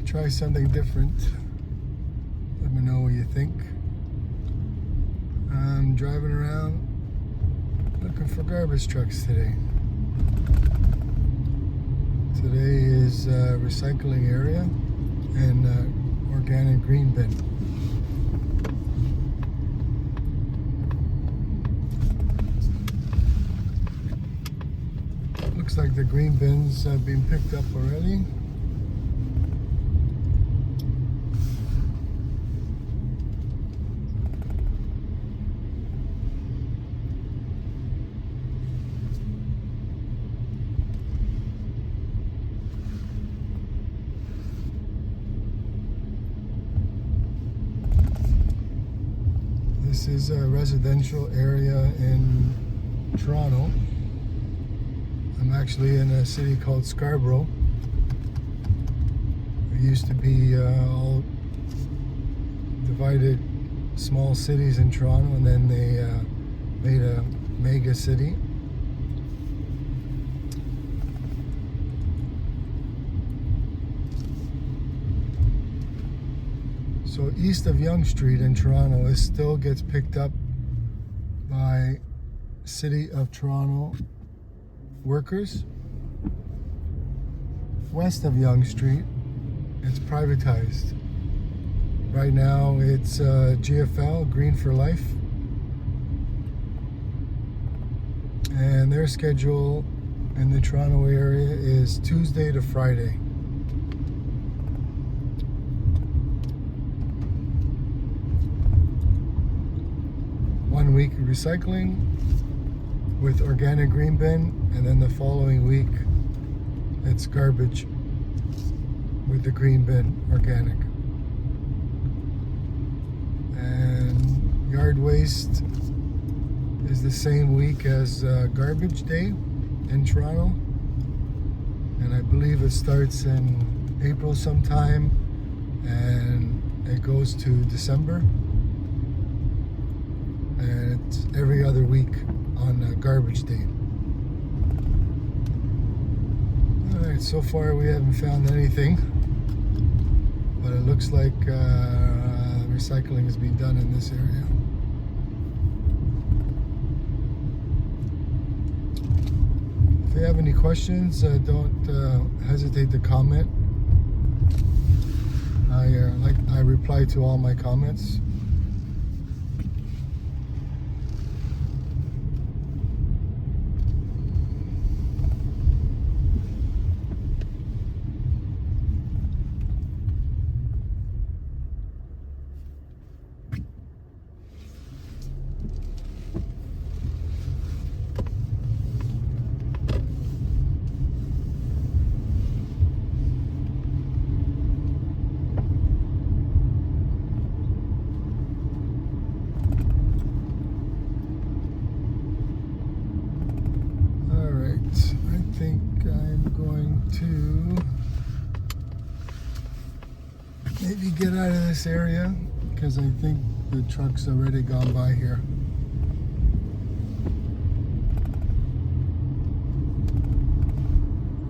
try something different. Let me know what you think. I'm driving around looking for garbage trucks today. Today is recycling area and organic green bin. Looks like the green bins have been picked up already. This is a residential area in Toronto. I'm actually in a city called Scarborough. It used to be all divided small cities in Toronto, and then they made a mega city. So east of Yonge Street in Toronto, it still gets picked up by City of Toronto workers. West of Yonge Street, it's privatized. Right now it's GFL, Green for Life. And their schedule in the Toronto area is Tuesday to Friday. One week recycling with organic green bin, and then the following week it's garbage with the green bin organic. And yard waste is the same week as garbage day in Toronto, and I believe it starts in April sometime and it goes to December. And it's every other week on garbage day. Alright, so far we haven't found anything, but it looks like recycling is being done in this area. If you have any questions, don't hesitate to comment. I reply to all my comments. Maybe get out of this area because I think the truck's already gone by here.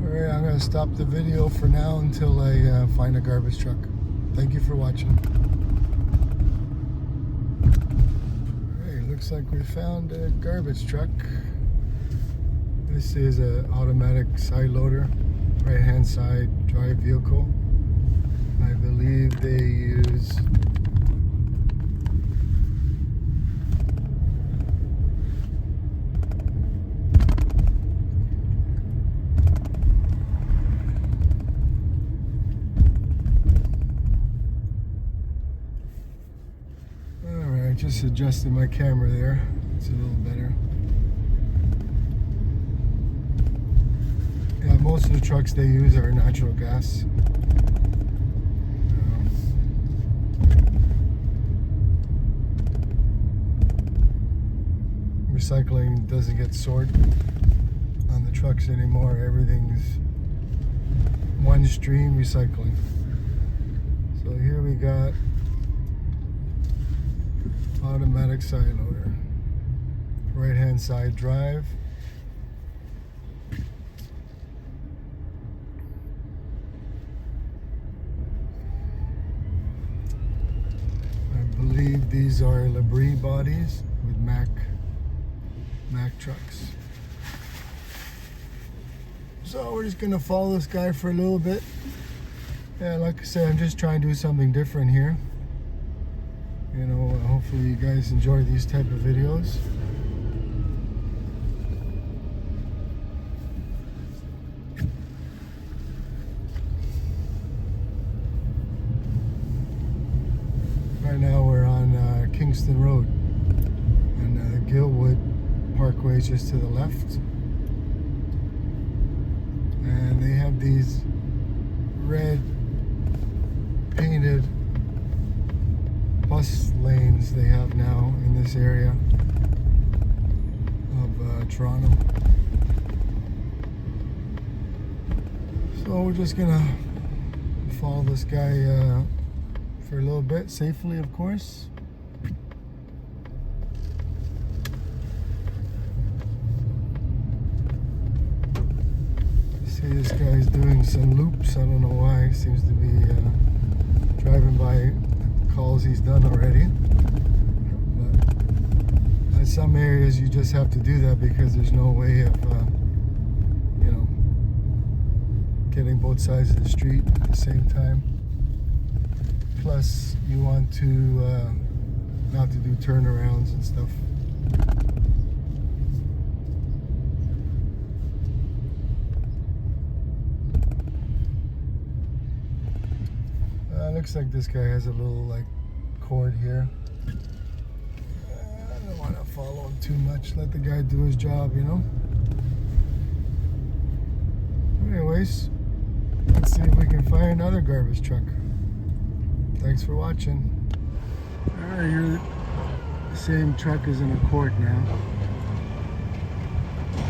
Alright, I'm going to stop the video for now until I find a garbage truck. Thank you for watching. Alright, looks like we found a garbage truck. This is an automatic side loader, right hand side drive vehicle. I believe they use Alright, just adjusted my camera there. It's a little better. Yeah, most of the trucks they use are natural gas. Recycling doesn't get sorted on the trucks anymore. Everything's one stream recycling. So here we got automatic side loader, right hand side drive. these are Labrie bodies with Mack trucks. So we're just gonna follow this guy for a little bit. Yeah, like I said, I'm just trying to do something different here. You know, hopefully you guys enjoy these type of videos. Right now we're on Kingston Road, and Gilwood Parkway is just to the left. And they have these red painted bus lanes they have now in this area of Toronto. So we're just gonna follow this guy for a little bit, safely of course. See, this guy's doing some loops. I don't know why. He seems to be driving by calls he's done already. But in some areas you just have to do that because there's no way of you know, getting both sides of the street at the same time. Plus you want to not to do turnarounds and stuff. Looks like this guy has a little like cord here. I don't want to follow him too much. Let the guy do his job, you know. Anyways, let's see if we can find another garbage truck. Thanks for watching. Alright, here the same truck is in a court now.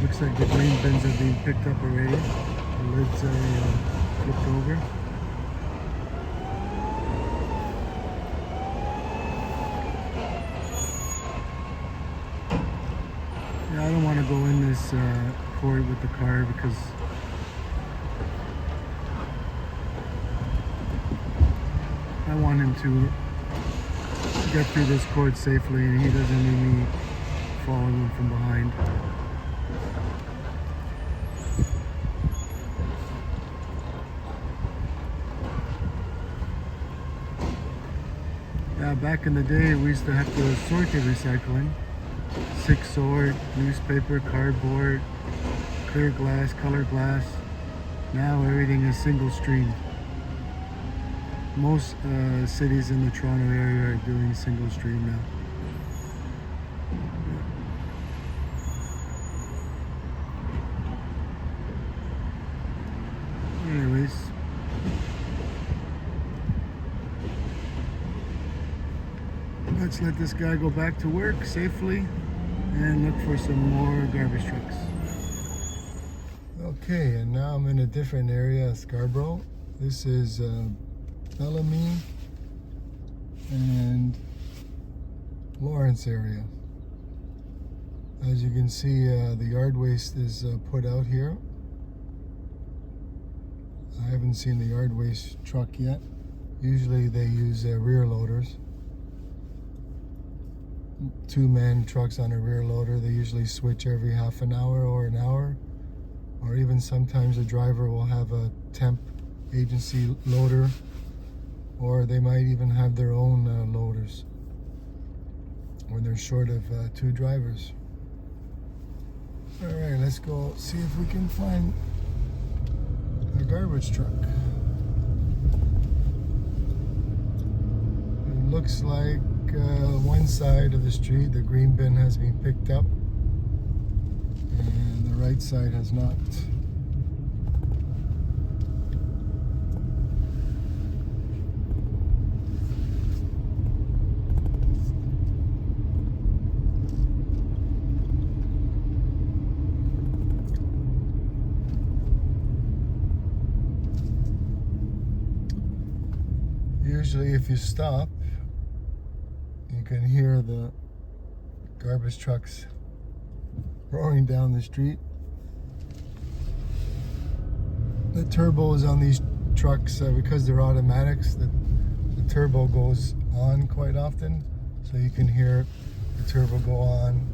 Looks like the green bins are being picked up already. The lids are flipped over. Yeah, I don't want to go in this court with the car because I want him to get through this court safely and he doesn't need me following him from behind. Yeah, back in the day we used to have to sort your recycling. 6-sort, newspaper, cardboard, clear glass, color glass. Now everything is single stream. Most cities in the Toronto area are doing single stream now. Anyways, let's let this guy go back to work safely and look for some more garbage trucks. Okay, and now I'm in a different area, Scarborough. This is Bellamy and Lawrence area. As you can see, the yard waste is put out here. I haven't seen the yard waste truck yet. Usually they use rear loaders. 2-man trucks on a rear loader. They usually switch every half an hour or an hour, or even sometimes a driver will have a temp agency loader, or they might even have their own loaders when they're short of 2 drivers. Alright, let's go see if we can find a garbage truck. It looks like one side of the street, the green bin has been picked up, and the right side has not. Usually if you stop, you can hear the garbage trucks roaring down the street. The turbos on these trucks, because they're automatics, the turbo goes on quite often, So you can hear the turbo go on,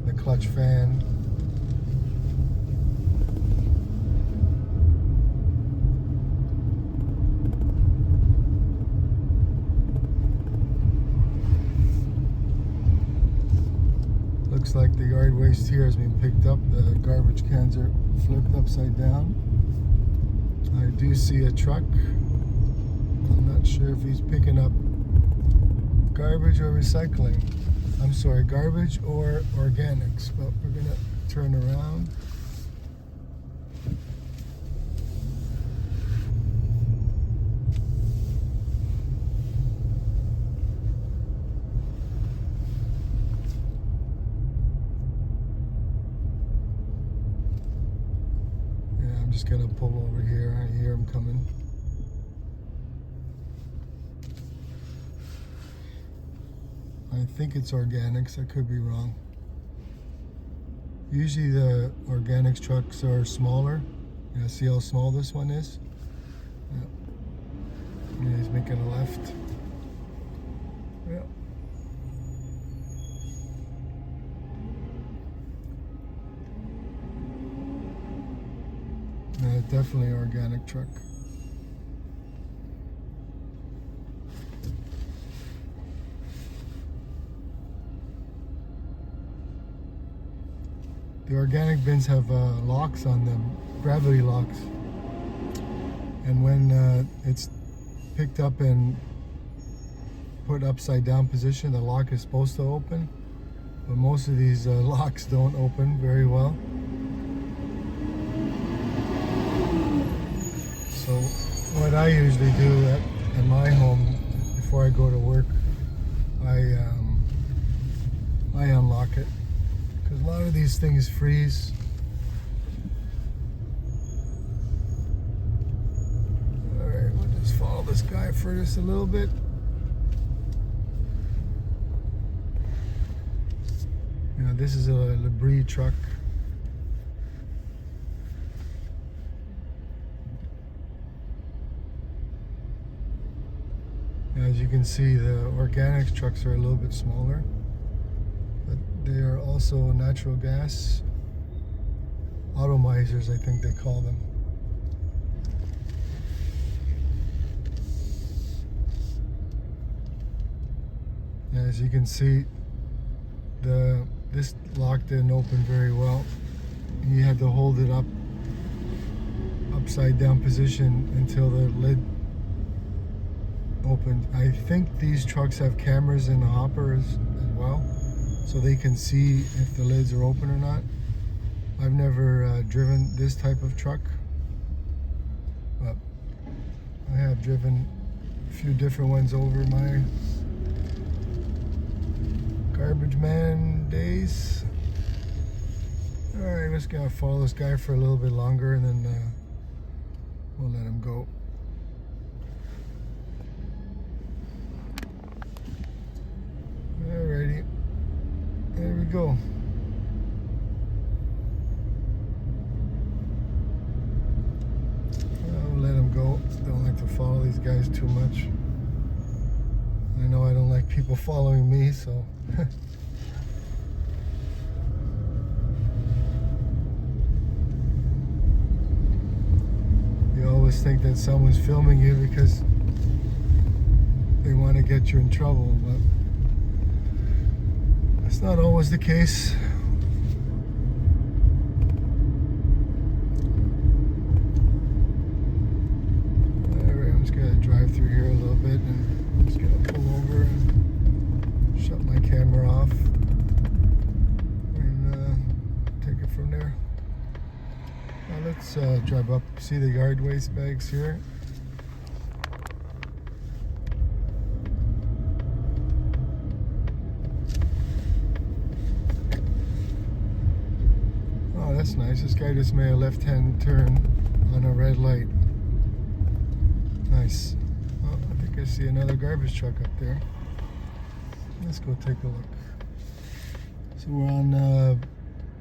the clutch fan. Looks like the yard waste here has been picked up. The garbage cans are flipped upside down. I do see a truck. I'm not sure if he's picking up garbage or recycling. I'm sorry, garbage or organics, but we're gonna turn around. Yeah, I'm just gonna pull over here. I hear him coming. I think it's organics, I could be wrong. Usually the organics trucks are smaller. Yeah, see how small this one is? Yeah, he's making a left. Yeah. Yeah, definitely organic truck. The organic bins have locks on them, gravity locks. And when it's picked up and put upside down position, the lock is supposed to open. But most of these locks don't open very well. So what I usually do at my home before I go to work, I unlock it. Because a lot of these things freeze. Alright, we'll just follow this guy for just a little bit. Yeah, this is a Labrie truck. As you can see, the organics trucks are a little bit smaller. They are also natural gas automizers, I think they call them. As you can see, this lock didn't open very well. You had to hold it upside down position until the lid opened. I think these trucks have cameras in the hoppers as well, so they can see if the lids are open or not. I've never driven this type of truck, but I have driven a few different ones over my garbage man days. Alright, let's gonna follow this guy for a little bit longer and then we'll let him go. Alrighty. There we go. I'll let him go. Don't like to follow these guys too much. I know I don't like people following me, so. You always think that someone's filming you because they want to get you in trouble, but it's not always the case. Alright, I'm just gonna drive through here a little bit and I'm just gonna pull over and shut my camera off and take it from there. Now let's drive up. See the yard waste bags here? That's nice. This guy just made a left-hand turn on a red light. Nice. Oh, I think I see another garbage truck up there. Let's go take a look. So we're on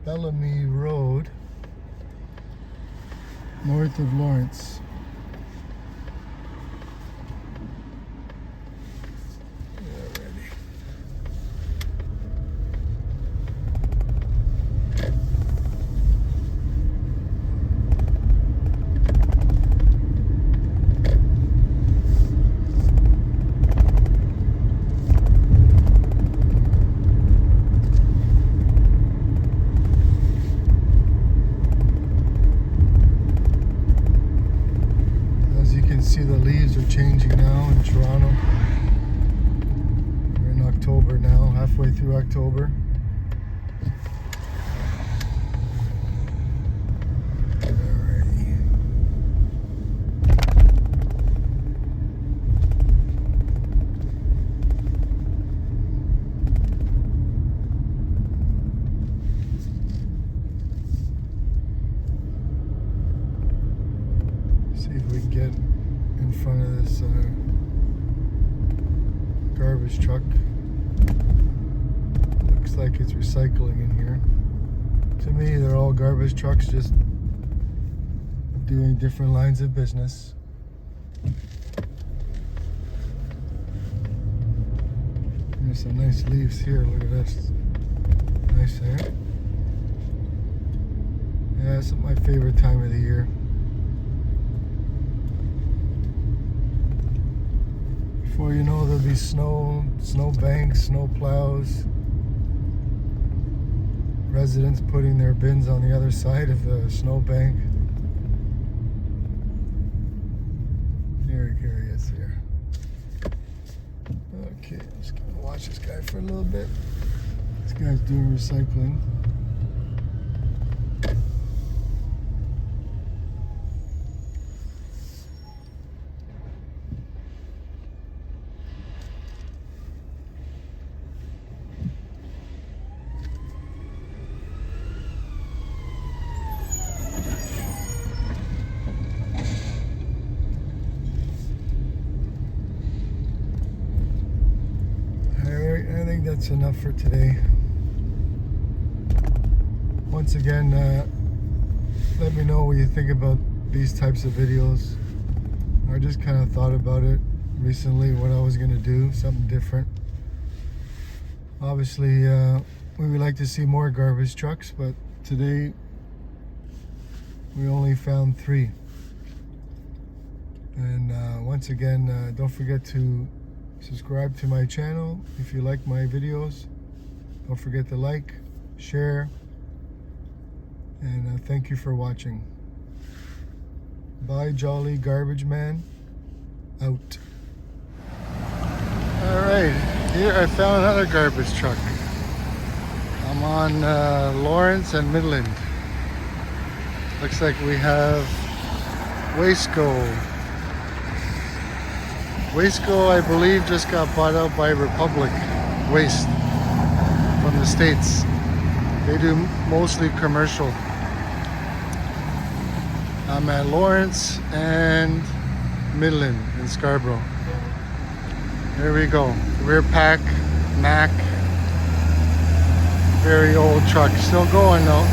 Bellamy Road, north of Lawrence. can see the leaves are changing now in Toronto. We're in October now, halfway through October. See if we can get in front of this garbage truck. Looks like it's recycling in here. To me, they're all garbage trucks just doing different lines of business. There's some nice leaves here. Look at this. Nice there. Yeah, it's my favorite time of the year. Before you know, there'll be snow banks, snow plows. Residents putting their bins on the other side of the snow bank. Here he is here. Okay, I'm just gonna watch this guy for a little bit. This guy's doing recycling. I think that's enough for today. Once again, let me know what you think about these types of videos. I just kind of thought about it recently, what I was going to do, something different. Obviously, we would like to see more garbage trucks, but today we only found 3. And once again, don't forget to subscribe to my channel if you like my videos. Don't forget to like, share, and thank you for watching. Bye, Jolly Garbage Man. Out. Alright, here I found another garbage truck. I'm on Lawrence and Midland. Looks like we have Wasteco. Wasteco, I believe, just got bought out by Republic Waste from the States. They do mostly commercial. I'm at Lawrence and Midland in Scarborough. There we go. Rear pack, Mack. Very old truck. Still going though.